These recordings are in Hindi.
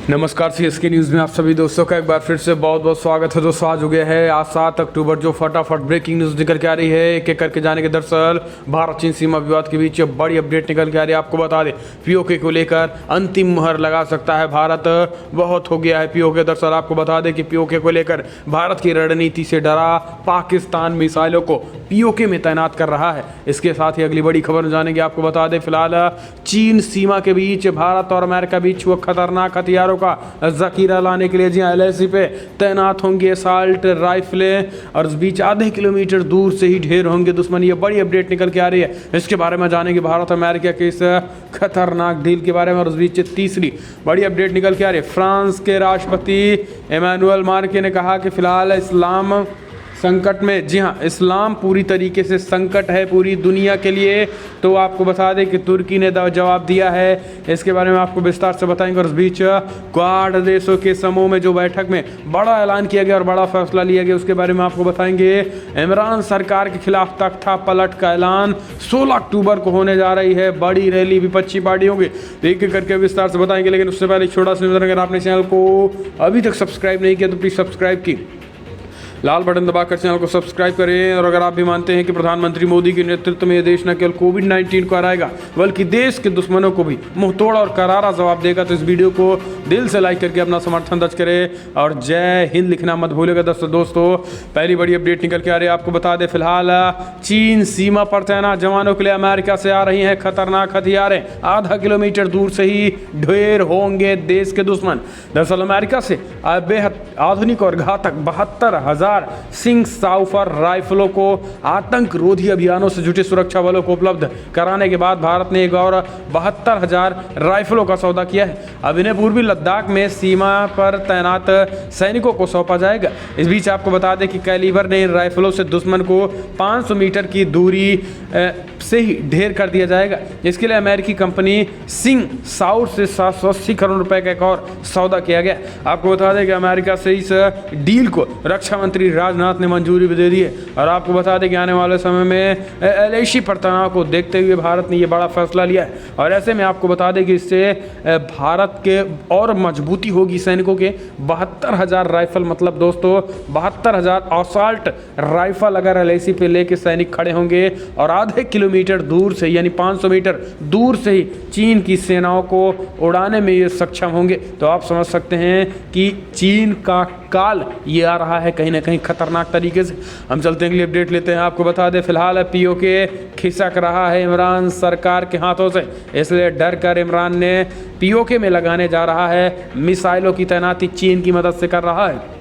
नमस्कार, सीएसके न्यूज़ में आप सभी दोस्तों का एक बार फिर से बहुत बहुत स्वागत है। दोस्तों आज हो गया है आज 7 अक्टूबर, जो फटाफट ब्रेकिंग न्यूज़ निकल के आ रही है एक एक करके जाने के। दरअसल भारत चीन सीमा विवाद के बीच बड़ी अपडेट निकल के आ रही है। आपको बता दें पीओके को लेकर अंतिम मुहर लगा सकता है भारत, बहुत हो गया है पीओके। दरअसल आपको बता दें कि पीओके को लेकर भारत की रणनीति से डरा पाकिस्तान मिसाइलों को पीओके में तैनात कर रहा है। इसके साथ ही अगली बड़ी खबर जानेंगे। आपको बता दें फिलहाल चीन सीमा के बीच भारत और अमेरिका बीच वो खतरनाक हथियारों का जखीरा लाने के लिए जी एलएसी पे तैनात होंगे असॉल्ट राइफलें, और इस बीच आधे किलोमीटर दूर से ही ढेर होंगे दुश्मन। ये बड़ी अपडेट निकल के आ रही है, इसके बारे में जानेंगे भारत अमेरिका के इस खतरनाक डील के बारे में। और उस बीच तीसरी बड़ी अपडेट निकल के आ रही है, फ्रांस के राष्ट्रपति इमैनुअल माक्रों ने कहा कि फिलहाल इस्लाम संकट में, जी हाँ, इस्लाम पूरी तरीके से संकट है पूरी दुनिया के लिए। तो आपको बता दें कि तुर्की ने जवाब दिया है, इसके बारे में आपको विस्तार से बताएंगे। और इस बीच क्वाड देशों के समूह में जो बैठक में बड़ा ऐलान किया गया और बड़ा फैसला लिया गया, उसके बारे में आपको बताएंगे। इमरान सरकार के खिलाफ तख्ता पलट का ऐलान 16 अक्टूबर को होने जा रही है, बड़ी रैली विपक्षी पार्टियों की, तो एक एक करके विस्तार से बताएंगे। लेकिन उससे पहले छोटा सा नजर, अगर आपने चैनल को अभी तक सब्सक्राइब नहीं किया तो प्लीज़ सब्सक्राइब की लाल बटन दबाकर चैनल को सब्सक्राइब करें। और अगर आप भी मानते हैं कि प्रधानमंत्री मोदी के नेतृत्व में यह देश न केवल कोविड-19 को हराएगा बल्कि देश के दुश्मनों को भी मुंहतोड़ और करारा जवाब देगा, तो इस वीडियो को दिल से लाइक करके अपना समर्थन दर्ज करें और जय हिंद लिखना मत भूलिएगा। दोस्तों पहली बड़ी अपडेट निकल के आ रही है। आपको बता दें फिलहाल चीन सीमा पर तैनात जवानों के लिए अमेरिका से आ रही हैं खतरनाक हथियारें, आधा किलोमीटर दूर से ही ढेर होंगे देश के दुश्मन। दरअसल अमेरिका से बेहद आधुनिक और घातक 72,000 सिंह साउफर राइफलों को आतंक रोधी अभियानों से जुटे सुरक्षा बलों को उपलब्ध कराने के बाद भारत ने एक और 72,000 राइफलों का सौदा किया है। अब इन्हें पूर्वी लद्दाख में सीमा पर तैनात सैनिकों को सौंपा जाएगा। इस बीच आपको बता दें कि कैलिबर ने इन राइफलों से दुश्मन को 500 मीटर की दूरी से ही ढेर कर दिया जाएगा। इसके लिए अमेरिकी कंपनी सिंह साउथ से 780 करोड़ रुपए का एक और सौदा किया गया। आपको बता दें कि अमेरिका से इस डील को रक्षा मंत्री राजनाथ ने मंजूरी भी दे दी है। और आपको बता दें कि आने वाले समय में एलएसी पर तनाव को देखते हुए भारत ने ये बड़ा फैसला लिया है। और ऐसे में आपको बता दें कि इससे भारत के और मजबूती होगी सैनिकों के। 72,000 राइफल, मतलब दोस्तों 72,000 असॉल्ट राइफल अगर एलएसी पे लेके सैनिक खड़े होंगे और आधे किलोमीटर दूर से यानी 500 मीटर दूर से ही चीन की सेनाओं को उड़ाने में ये सक्षम होंगे, तो आप समझ सकते हैं कि चीन का काल ये आ रहा है कहीं ना कहीं खतरनाक तरीके से। हम चलते हैं अगली अपडेट लेते हैं। आपको बता दें फिलहाल पीओके खिसक रहा है इमरान सरकार के हाथों से, इसलिए डर कर इमरान ने पीओके में लगाने जा रहा है मिसाइलों की तैनाती चीन की मदद से कर रहा है।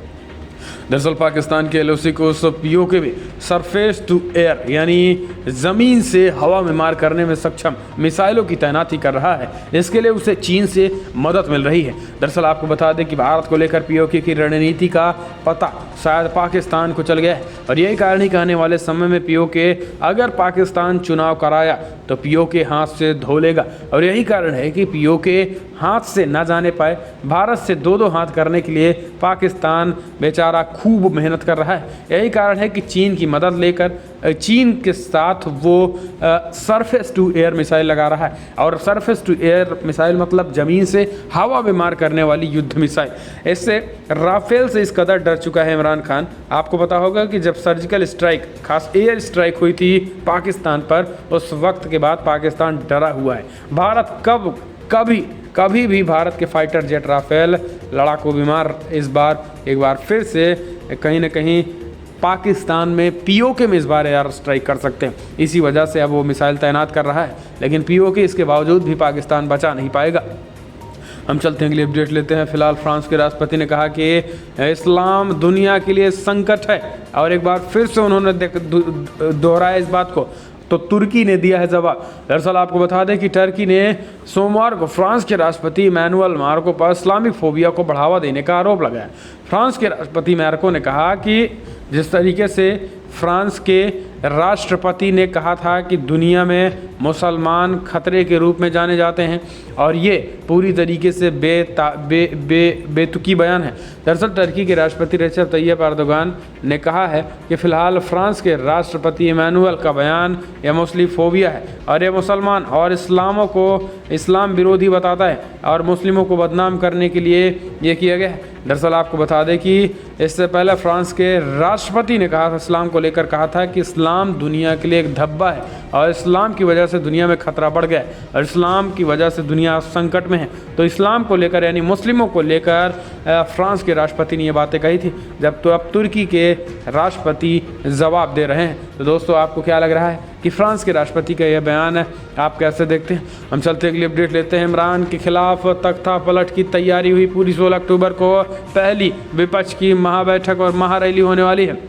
दरअसल पाकिस्तान के एलओसी को उस पीओके में सरफेस टू एयर यानी ज़मीन से हवा में मार करने में सक्षम मिसाइलों की तैनाती कर रहा है। इसके लिए उसे चीन से मदद मिल रही है। दरअसल आपको बता दें कि भारत को लेकर पीओके की रणनीति का पता शायद पाकिस्तान को चल गया है, और यही कारण ही आने वाले समय में पीओके अगर पाकिस्तान चुनाव कराया तो पीओके हाथ से धो लेगा। और यही कारण है कि पीओके हाथ से ना जाने पाए, भारत से दो हाथ करने के लिए पाकिस्तान बेचारा खूब मेहनत कर रहा है। यही कारण है कि चीन की मदद लेकर चीन के साथ वो सरफेस टू एयर मिसाइल लगा रहा है। और सरफेस टू एयर मिसाइल मतलब ज़मीन से हवा में मार करने वाली युद्ध मिसाइल। इससे राफेल से इस कदर डर चुका है इमरान खान। आपको पता होगा कि जब सर्जिकल स्ट्राइक, खास एयर स्ट्राइक हुई थी पाकिस्तान पर, उस वक्त के बाद पाकिस्तान डरा हुआ है। भारत कभी भी भारत के फाइटर जेट राफेल लड़ाकू विमान इस बार एक बार फिर से कहीं ना कहीं पाकिस्तान में पीओके में इस बार एयर स्ट्राइक कर सकते हैं। इसी वजह से अब वो मिसाइल तैनात कर रहा है, लेकिन पीओके इसके बावजूद भी पाकिस्तान बचा नहीं पाएगा। हम चलते हैं अगली अपडेट लेते हैं। फिलहाल फ्रांस के राष्ट्रपति ने कहा कि इस्लाम दुनिया के लिए संकट है, और एक बार फिर से उन्होंने दोहराया इस बात को। तो तुर्की ने दिया है जवाब। दरअसल आपको बता दें कि टर्की ने सोमवार को फ्रांस के राष्ट्रपति इमैनुअल माक्रों पर इस्लामिक फोबिया को बढ़ावा देने का आरोप लगाया। फ्रांस के राष्ट्रपति माक्रों ने कहा कि जिस तरीके से फ्रांस के राष्ट्रपति ने कहा था कि दुनिया में मुसलमान खतरे के रूप में जाने जाते हैं और ये पूरी तरीके से बेतुकी बयान है। दरअसल टर्की के राष्ट्रपति रेसेप तैयब एर्दोगान ने कहा है कि फ़िलहाल फ्रांस के राष्ट्रपति इमैनुअल का बयान यह मुस्लिमोफोबिया है और यह मुसलमान और इस्लाम विरोधी बताता है और मुस्लिमों को बदनाम करने के लिए ये किया गया है। दरअसल आपको बता दें कि इससे पहले फ्रांस के राष्ट्रपति ने कहा था, इस्लाम को लेकर कहा था कि इस्लाम दुनिया के लिए एक धब्बा है और इस्लाम की वजह से दुनिया में खतरा बढ़ गया है और इस्लाम की वजह से दुनिया संकट में है। तो इस्लाम को लेकर यानी मुस्लिमों को लेकर फ्रांस के राष्ट्रपति ने ये बातें कही थी, जब तो अब तुर्की के राष्ट्रपति जवाब दे रहे हैं। तो दोस्तों आपको क्या लग रहा है कि फ्रांस के राष्ट्रपति का यह बयान है, आप कैसे देखते हैं? हम चलते अगली अपडेट लेते हैं। इमरान के खिलाफ तख्ता पलट की तैयारी हुई पूरी। 16 अक्टूबर को पहली विपक्ष की महाबैठक और महारैली होने वाली है।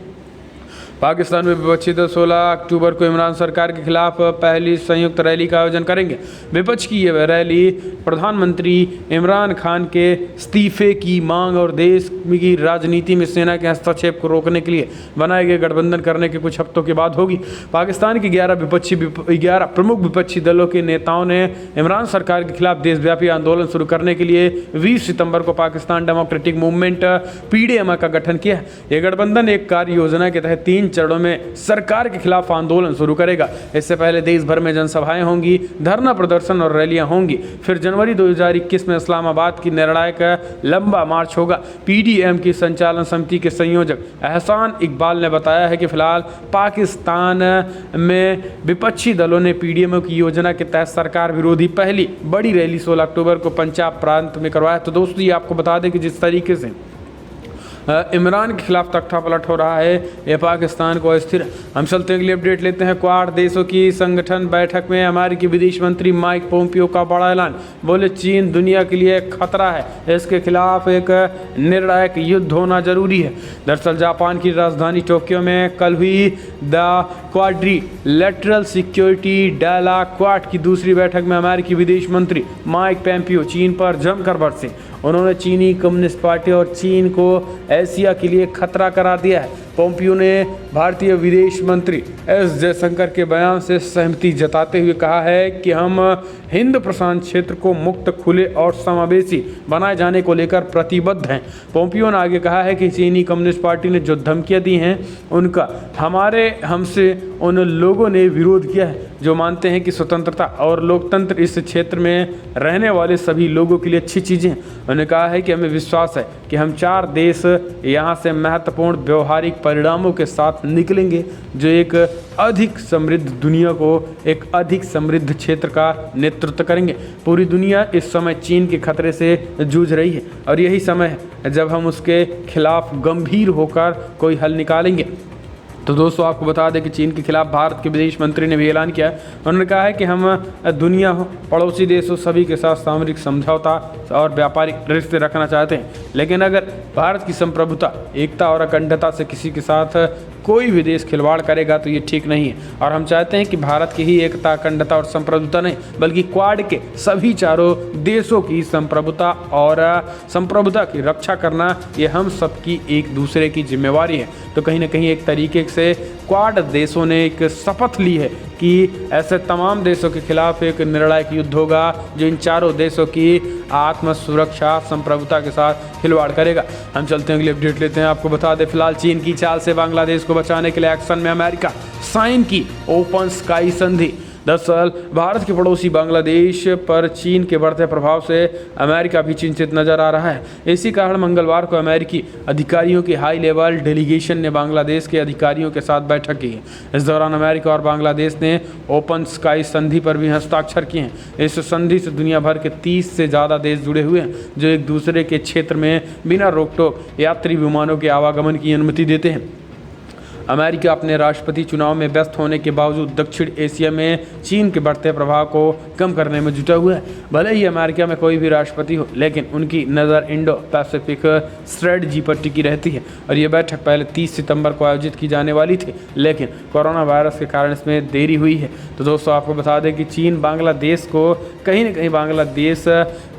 पाकिस्तान में विपक्षी दल 16 अक्टूबर को इमरान सरकार के खिलाफ पहली संयुक्त रैली का आयोजन करेंगे। विपक्ष की यह रैली प्रधानमंत्री इमरान खान के इस्तीफे की मांग और देश की राजनीति में सेना के हस्तक्षेप को रोकने के लिए बनाए गए गठबंधन करने के कुछ हफ्तों के बाद होगी। पाकिस्तान के 11 प्रमुख विपक्षी दलों के नेताओं ने इमरान सरकार के खिलाफ देशव्यापी आंदोलन शुरू करने के लिए 20 सितंबर को पाकिस्तान डेमोक्रेटिक मूवमेंट PDMA का गठन किया है। यह गठबंधन एक कार्य योजना के तहत 3 चरणों में सरकार के खिलाफ आंदोलन शुरू करेगा। इससे पहले देश भर में जनसभाएं होंगी, धरना प्रदर्शन और रैलियां होंगी। फिर जनवरी 2021 में इस्लामाबाद की निर्णायक लंबा मार्च होगा। PDM की संचालन समिति के संयोजक एहसान इकबाल ने बताया है कि फिलहाल पाकिस्तान में विपक्षी दलों ने PDM की योजना के तहत सरकार विरोधी पहली बड़ी रैली 16 अक्टूबर को पंजाब प्रांत में करवाया। तो दोस्तों ये आपको बता दें कि जिस तरीके से इमरान के खिलाफ तख्ता पलट हो रहा है, यह पाकिस्तान को अस्थिर है। हम चलते हैं अगली अपडेट लेते हैं। क्वाड देशों की संगठन बैठक में अमेरिकी विदेश मंत्री माइक पोम्पियो का बड़ा ऐलान। बोले चीन दुनिया के लिए खतरा है, इसके खिलाफ एक निर्णायक युद्ध होना जरूरी है। दरअसल जापान की राजधानी टोक्यो में कल हुई the quadrilateral security dialogue Quad की दूसरी बैठक में अमेरिकी विदेश मंत्री माइक पोम्पियो चीन पर जमकर बरसे। उन्होंने चीनी कम्युनिस्ट पार्टी और चीन को एशिया के लिए खतरा करार दिया है। पोम्पियो ने भारतीय विदेश मंत्री एस जयशंकर के बयान से सहमति जताते हुए कहा है कि हम हिंद प्रशांत क्षेत्र को मुक्त, खुले और समावेशी बनाए जाने को लेकर प्रतिबद्ध हैं। पोम्पियो ने आगे कहा है कि चीनी कम्युनिस्ट पार्टी ने जो धमकियां दी हैं उनका हमसे उन लोगों ने विरोध किया है जो मानते हैं कि स्वतंत्रता और लोकतंत्र इस क्षेत्र में रहने वाले सभी लोगों के लिए अच्छी चीज़ें हैं। उन्होंने कहा है कि हमें विश्वास है कि हम 4 देश यहाँ से महत्वपूर्ण व्यवहारिक परिणामों के साथ निकलेंगे जो एक अधिक समृद्ध दुनिया को एक अधिक समृद्ध क्षेत्र का नेतृत्व करेंगे। पूरी दुनिया इस समय चीन के खतरे से जूझ रही है और यही समय है जब हम उसके खिलाफ गंभीर होकर कोई हल निकालेंगे। तो दोस्तों आपको बता दें कि चीन के खिलाफ भारत के विदेश मंत्री ने भी ऐलान किया है। उन्होंने कहा है कि हम दुनिया पड़ोसी देशों सभी के साथ सामरिक समझौता और व्यापारिक रिश्ते रखना चाहते हैं, लेकिन अगर भारत की संप्रभुता, एकता और अखंडता से किसी के साथ कोई भी देश खिलवाड़ करेगा तो ये ठीक नहीं है। और हम चाहते हैं कि भारत की ही एकता, अखंडता और संप्रभुता नहीं बल्कि क्वाड के सभी 4 देशों की संप्रभुता की रक्षा करना ये हम सबकी एक दूसरे की जिम्मेवारी है। तो कहीं ना कहीं एक तरीके से क्वाड देशों ने एक शपथ ली है कि ऐसे तमाम देशों के खिलाफ एक निर्णायक युद्ध होगा जो इन 4 देशों की आत्म सुरक्षा, संप्रभुता के साथ खिलवाड़ करेगा। हम चलते हैं अगली अपडेट लेते हैं। आपको बता दें फिलहाल चीन की चाल से बांग्लादेश को बचाने के लिए एक्शन में अमेरिका साइन की ओपन स्काई संधि। दरअसल भारत के पड़ोसी बांग्लादेश पर चीन के बढ़ते प्रभाव से अमेरिका भी चिंतित नजर आ रहा है। इसी कारण मंगलवार को अमेरिकी अधिकारियों की हाई लेवल डेलीगेशन ने बांग्लादेश के अधिकारियों के साथ बैठक की है। इस दौरान अमेरिका और बांग्लादेश ने ओपन स्काई संधि पर भी हस्ताक्षर किए हैं। इस संधि से दुनिया भर के 30 से ज़्यादा देश जुड़े हुए हैं जो एक दूसरे के क्षेत्र में बिना रोक टोक यात्री विमानों के आवागमन की अनुमति देते हैं। अमेरिका अपने राष्ट्रपति चुनाव में व्यस्त होने के बावजूद दक्षिण एशिया में चीन के बढ़ते प्रभाव को कम करने में जुटा हुआ है। भले ही अमेरिका में कोई भी राष्ट्रपति हो, लेकिन उनकी नज़र इंडो पैसिफिक स्ट्रेटजी पर टिकी रहती है और ये बैठक पहले 30 सितंबर को आयोजित की जाने वाली थी, लेकिन कोरोना वायरस के कारण इसमें देरी हुई है। तो दोस्तों आपको बता दें कि चीन बांग्लादेश को कहीं ना कहीं बांग्लादेश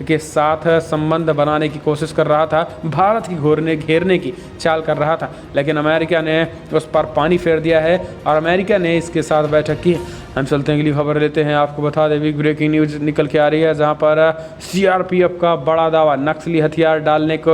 के साथ संबंध बनाने की कोशिश कर रहा था, भारत की घेरने की चाल कर रहा था, लेकिन अमेरिका ने उस पार पानी फेर दिया है और अमेरिका ने इसके साथ बैठक की है। हम चलते हैं अगली खबर लेते हैं। आपको बता दें बिग ब्रेकिंग न्यूज़ निकल के आ रही है, जहां पर सीआरपीएफ का बड़ा दावा, नक्सली हथियार डालने को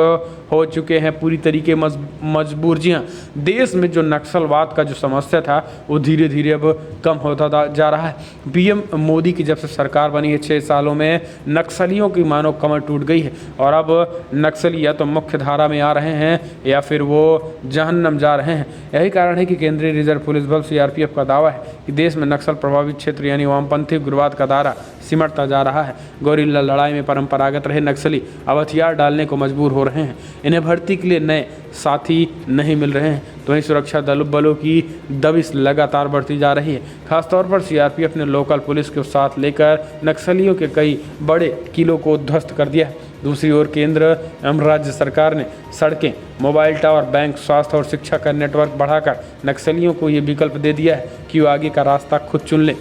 हो चुके हैं पूरी तरीके मजबूर। जी हाँ, देश में जो नक्सलवाद का जो समस्या था वो धीरे धीरे अब कम होता जा रहा है। पीएम मोदी की जब से सरकार बनी है 6 सालों में नक्सलियों की मानो कमर टूट गई है और अब नक्सली या तो मुख्य धारा में आ रहे हैं या फिर वो जहन्नम जा रहे हैं। यही कारण है कि केंद्रीय रिजर्व पुलिस बल सीआरपीएफ का दावा है कि देश में नक्सल प्रभावित क्षेत्र यानी वामपंथी उग्रवाद का दायरा सिमटता जा रहा है। गोरिल्ला लड़ाई में परंपरागत रहे नक्सली अब हथियार डालने को मजबूर हो रहे हैं। इन्हें भर्ती के लिए नए साथी नहीं मिल रहे हैं, तो वहीं सुरक्षा बलों की दबिश लगातार बढ़ती जा रही है। खासतौर पर सीआरपीएफ ने लोकल पुलिस के साथ लेकर नक्सलियों के कई बड़े किलों को ध्वस्त कर दिया है। दूसरी ओर केंद्र एवं राज्य सरकार ने सड़कें, मोबाइल टावर, बैंक, स्वास्थ्य और शिक्षा का नेटवर्क बढ़ाकर नक्सलियों को ये विकल्प दे दिया है कि वो आगे का रास्ता खुद चुन लें।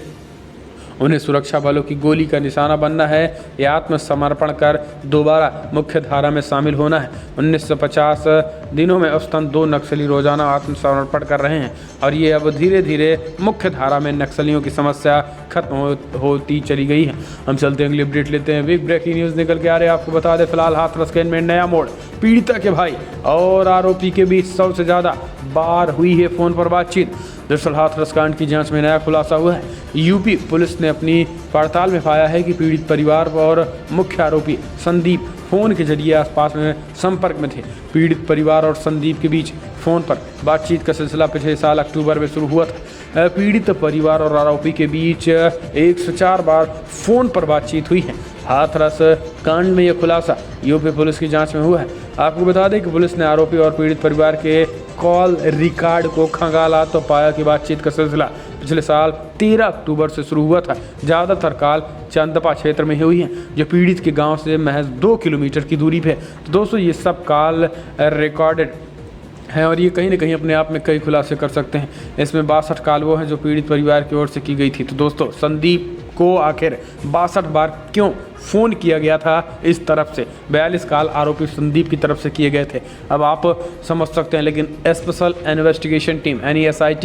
उन्हें सुरक्षा बलों की गोली का निशाना बनना है या आत्मसमर्पण कर दोबारा मुख्य धारा में शामिल होना है। 1950 दिनों में औसतन 2 नक्सली रोजाना आत्मसमर्पण कर रहे हैं और ये अब धीरे धीरे मुख्य धारा में नक्सलियों की समस्या खत्म होती चली गई है। हम चलते हैं अगली अपडेट लेते हैं। बिग ब्रेकिंग न्यूज़ निकल के आ रहे हैं। आपको बता दें फिलहाल हाथरस केस में नया मोड़, पीड़िता के भाई और आरोपी के बीच 100 से ज़्यादा बार हुई है फ़ोन पर बातचीत। दरअसल हाथरस कांड की जांच में नया खुलासा हुआ है। यूपी पुलिस ने अपनी पड़ताल में पाया है कि पीड़ित परिवार और मुख्य आरोपी संदीप फ़ोन के जरिए आसपास में संपर्क में थे। पीड़ित परिवार और संदीप के बीच फ़ोन पर बातचीत का सिलसिला पिछले साल अक्टूबर में शुरू हुआ था। पीड़ित परिवार और आरोपी के बीच 104 बार फ़ोन पर बातचीत हुई है। हाथरस कांड में यह खुलासा यूपी पुलिस की जांच में हुआ है। आपको बता दें कि पुलिस ने आरोपी और पीड़ित परिवार के कॉल रिकॉर्ड को खंगाला तो पाया कि बातचीत का सिलसिला पिछले साल 13 अक्टूबर से शुरू हुआ था। ज़्यादातर कॉल चंदपा क्षेत्र में हुई हैं, जो पीड़ित के गांव से महज 2 किलोमीटर की दूरी पे। तो दोस्तों ये सब कॉल रिकॉर्डेड है और ये कहीं ना कहीं अपने आप में कई खुलासे कर सकते हैं। इसमें 62 कॉल वो हैं जो पीड़ित परिवार की ओर से की गई थी। तो दोस्तों संदीप को आखिर 62 बार क्यों फ़ोन किया गया था इस तरफ से? 42 कॉल आरोपी संदीप की तरफ से किए गए थे। अब आप समझ सकते हैं, लेकिन स्पेशल इन्वेस्टिगेशन टीम यानी SIT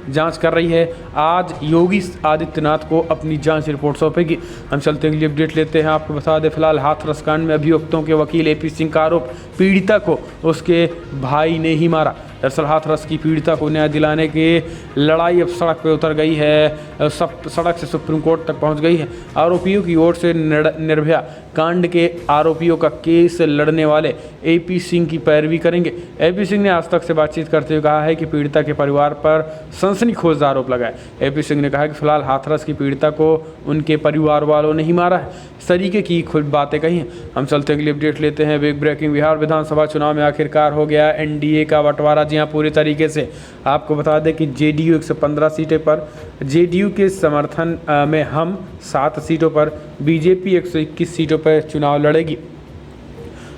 जांच कर रही है। आज योगी आदित्यनाथ को अपनी जांच रिपोर्ट सौंपेगी। हम चलते हैं अपडेट लेते हैं। आपको बता दें फिलहाल हाथरस कांड में अभियुक्तों के वकील AP सिंह का आरोप, पीड़िता को उसके भाई ने ही मारा। दरअसल हाथरस की पीड़िता को न्याय दिलाने की लड़ाई अब सड़क पर उतर गई है, सड़क से सुप्रीम कोर्ट तक पहुंच गई है। आरोपियों की ओर से निर्भया कांड के आरोपियों का केस लड़ने वाले AP सिंह की पैरवी करेंगे। AP सिंह ने आज तक से बातचीत करते हुए कहा है कि पीड़िता के परिवार पर सनसनीखेज आरोप लगाए। AP सिंह ने कहा कि फिलहाल हाथरस की पीड़िता को उनके परिवार वालों ने ही मारा है। इस तरीके की खुद बातें कही हैं। हम चलते अगली अपडेट लेते हैं। बिग ब्रेकिंग, बिहार विधानसभा चुनाव में आखिरकार हो गया NDA का बंटवारा। जी हाँ, पूरी तरीके से। आपको बता दें कि JDU 115 सीटें पर, JDU के समर्थन में हम 7 सीटों पर, BJP 121 सीटों पर चुनाव लड़ेगी।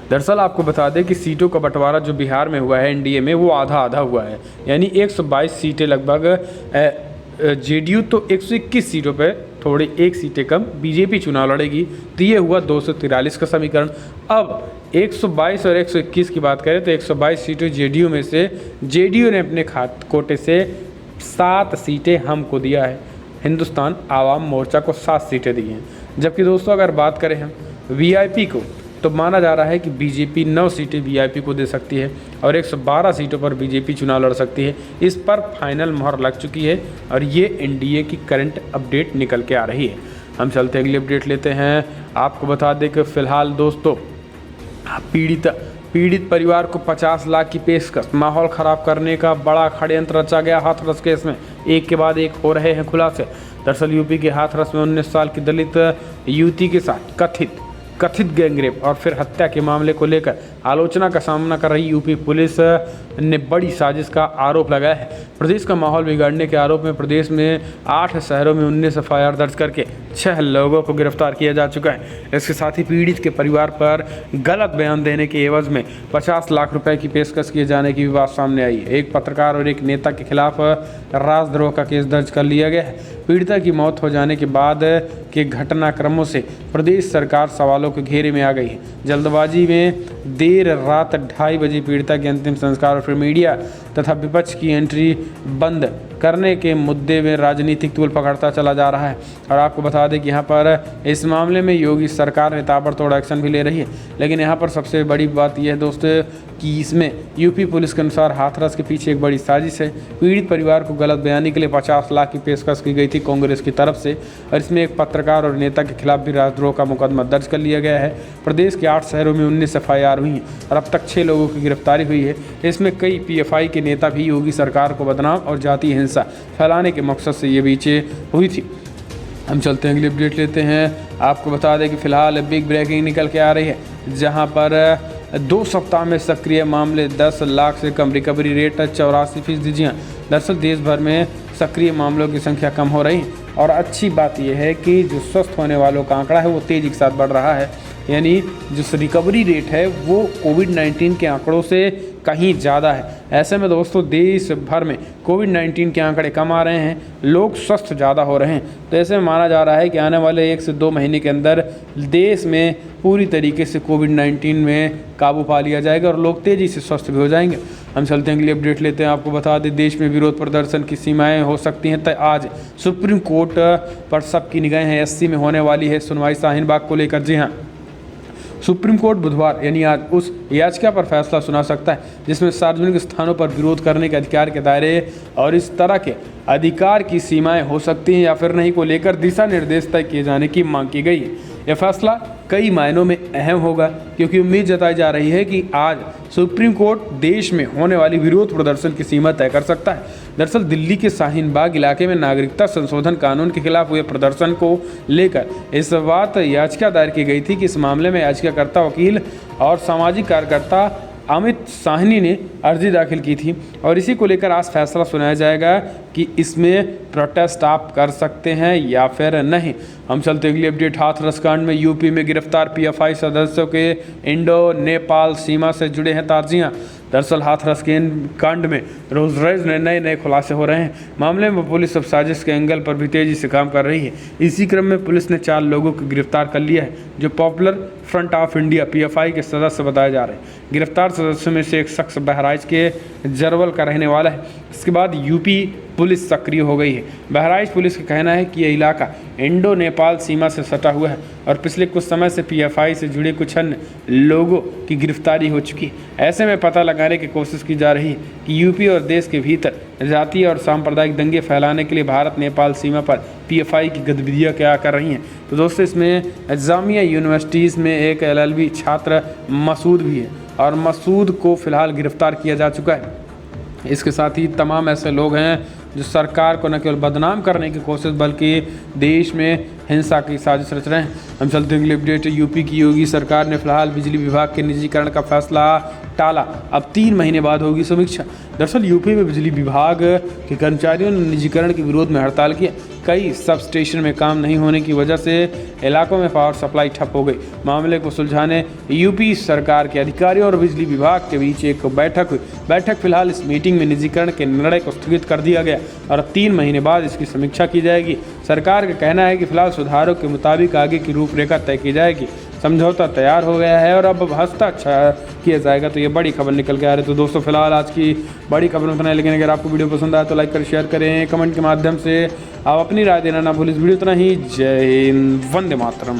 दरअसल आपको बता दें कि सीटों का बंटवारा जो बिहार में हुआ है NDA में वो आधा आधा हुआ है, यानी 122 सीटें लगभग JDU तो 121 सीटों पे, थोड़ी 1 सीटें कम BJP चुनाव लड़ेगी। तो ये हुआ 243 का समीकरण। अब 122 और 121 की बात करें तो 122 सीटें JDU में से JDU ने अपने कोटे से 7 सीटें हमको दिया है। हिंदुस्तान आवाम मोर्चा को 7 सीटें दी हैं। जबकि दोस्तों अगर बात करें हम VIP को, तो माना जा रहा है कि BJP 9 सीटें VIP को दे सकती है और 112 सीटों पर BJP चुनाव लड़ सकती है। इस पर फाइनल मोहर लग चुकी है और ये NDA की करंट अपडेट निकल के आ रही है। हम चलते अगली अपडेट लेते हैं। आपको बता दें कि फ़िलहाल दोस्तों पीड़ित परिवार को 50 लाख की पेशकश, माहौल ख़राब करने का बड़ा षड्यंत्र रचा गया। हाथरस केस में एक के बाद एक हो रहे हैं खुलासे। दरअसल यूपी के हाथरस में 19 साल की दलित युवती के साथ कथित गैंगरेप और फिर हत्या के मामले को लेकर आलोचना का सामना कर रही यूपी पुलिस ने बड़ी साजिश का आरोप लगाया है। प्रदेश का माहौल बिगाड़ने के आरोप में प्रदेश में 8 शहरों में 19 FIR दर्ज करके 6 लोगों को गिरफ्तार किया जा चुका है। इसके साथ ही पीड़ित के परिवार पर गलत बयान देने के एवज में 50 लाख रुपए की पेशकश किए जाने की भी बात सामने आई है। एक पत्रकार और एक नेता के खिलाफ राजद्रोह का केस दर्ज कर लिया गया है। पीड़िता की मौत हो जाने के बाद के घटनाक्रमों से प्रदेश सरकार सवालों के घेरे में आ गई है। जल्दबाजी में देर रात 2:30 बजे पीड़िता के अंतिम संस्कार और फिर मीडिया तथा विपक्ष की एंट्री बंद करने के मुद्दे में राजनीतिक तूल पकड़ता चला जा रहा है। और आपको बता दें कि यहाँ पर इस मामले में योगी सरकार ने ताबड़तोड़ एक्शन भी ले रही है। लेकिन यहाँ पर सबसे बड़ी बात यह है दोस्तों कि इसमें यूपी पुलिस के अनुसार हाथरस के पीछे एक बड़ी साजिश है। पीड़ित परिवार को गलत बयानी के लिए 50 लाख की पेशकश की गई थी कांग्रेस की तरफ से, और इसमें एक पत्रकार और नेता के खिलाफ भी राजद्रोह का मुकदमा दर्ज कर लिया गया है। प्रदेश के 8 शहरों में 19 FIR हुई हैं और अब तक 6 लोगों की गिरफ्तारी हुई है। इसमें कई PFI के नेता भी योगी सरकार को बदनाम और जातीय हिंसा फैलाने के मकसद से ये बीचे हुई थी। हम चलते हैं अगली अपडेट लेते हैं। आपको बता दें कि फिलहाल बिग ब्रेकिंग निकल के आ रही है, जहां पर 2 सप्ताह में सक्रिय मामले 10 लाख से कम, रिकवरी रेट 84%। जी हाँ, दरअसल देश भर में सक्रिय मामलों की संख्या कम हो रही है और अच्छी बात यह है कि जो स्वस्थ होने वालों का आंकड़ा है वो तेज़ी के साथ बढ़ रहा है। यानी जो रिकवरी रेट है वो कोविड-19 के आंकड़ों से कहीं ज़्यादा है। ऐसे में दोस्तों देश भर में कोविड-19 के आंकड़े कम आ रहे हैं, लोग स्वस्थ ज़्यादा हो रहे हैं। तो ऐसे में माना जा रहा है कि आने वाले 1 से 2 महीने के अंदर देश में पूरी तरीके से कोविड-19 में काबू पा लिया जाएगा और लोग तेज़ी से स्वस्थ भी हो जाएंगे। हम चलते हैं अगली अपडेट लेते हैं। आपको बता दें देश में विरोध प्रदर्शन की सीमाएं हो सकती हैं। तो आज सुप्रीम कोर्ट पर सबकी निगाहें हैं। 80 में होने वाली है सुनवाई शाहीन बाग को लेकर। जी हाँ, सुप्रीम कोर्ट बुधवार यानी आज उस याचिका पर फैसला सुना सकता है जिसमें सार्वजनिक स्थानों पर विरोध करने के अधिकार के दायरे और इस तरह के अधिकार की सीमाएं हो सकती हैं या फिर नहीं को लेकर दिशा निर्देश तय किए जाने की मांग की गई है। यह फैसला कई मायनों में अहम होगा क्योंकि उम्मीद जताई जा रही है कि आज सुप्रीम कोर्ट देश में होने वाली विरोध प्रदर्शन की सीमा तय कर सकता है। दरअसल दिल्ली के शाहीन बाग इलाके में नागरिकता संशोधन कानून के खिलाफ हुए प्रदर्शन को लेकर इस बात याचिका दायर की गई थी कि इस मामले में याचिकाकर्ता वकील और सामाजिक कार्यकर्ता अमित साहनी ने अर्जी दाखिल की थी और इसी को लेकर आज फैसला सुनाया जाएगा कि इसमें प्रोटेस्ट आप कर सकते हैं या फिर नहीं। हम चलते अगली अपडेट। हाथरस कांड में यूपी में गिरफ्तार PFI सदस्यों के इंडो नेपाल सीमा से जुड़े हैं ताजियां। दरअसल हाथरस के कांड में रोज रोज नए खुलासे हो रहे हैं। मामले में पुलिस अब साजिश के एंगल पर भी तेजी से काम कर रही है। इसी क्रम में पुलिस ने 4 लोगों को गिरफ्तार कर लिया है जो popular front of India PFI के सदस्य बताए जा रहे हैं। गिरफ्तार सदस्यों में से एक शख्स बहराइच के जरवल का रहने वाला है। इसके बाद यूपी पुलिस सक्रिय हो गई है। बहराइच पुलिस का कहना है कि यह इलाका इंडो नेपाल सीमा से सटा हुआ है और पिछले कुछ समय से PFI से जुड़े कुछ अन्य लोगों की गिरफ्तारी हो चुकी है। ऐसे में पता लगाने की कोशिश की जा रही है कि यूपी और देश के भीतर जातीय और सांप्रदायिक दंगे फैलाने के लिए भारत नेपाल सीमा पर PFI की गतिविधियाँ क्या कर रही हैं। तो दोस्तों इसमें जामिया यूनिवर्सिटीज़ में एक LLB छात्र मसूद भी है और मसूद को फिलहाल गिरफ्तार किया जा चुका है। इसके साथ ही तमाम ऐसे लोग हैं जो सरकार को न केवल बदनाम करने की कोशिश बल्कि देश में हिंसा की साजिश रच रहे हैं। हम चलते हैं अगली अपडेट। यूपी की योगी सरकार ने फिलहाल बिजली विभाग के निजीकरण का फैसला टाला। अब 3 महीने बाद होगी समीक्षा। दरअसल यूपी में बिजली विभाग के कर्मचारियों ने निजीकरण के विरोध में हड़ताल किया। कई सब स्टेशन में काम नहीं होने की वजह से इलाकों में पावर सप्लाई ठप हो गई। मामले को सुलझाने यूपी सरकार के अधिकारियों और बिजली विभाग के बीच एक बैठक हुई। बैठक फिलहाल इस मीटिंग में निजीकरण के निर्णय को स्थगित कर दिया गया और अब 3 महीने बाद इसकी समीक्षा की जाएगी। सरकार का कहना है कि फिलहाल सुधारों के मुताबिक आगे की रूपरेखा तय की जाएगी। समझौता तैयार हो गया है और अब हस्ताक्षर किया जाएगा। तो ये बड़ी खबर निकल के आ रही है। तो दोस्तों फिलहाल आज की बड़ी खबर उतना है, लेकिन अगर आपको वीडियो पसंद आए तो लाइक कर शेयर करें, कमेंट के माध्यम से आप अपनी राय देना ना भूलें। वीडियो उतना ही। जय हिंद, वंदे मातरम।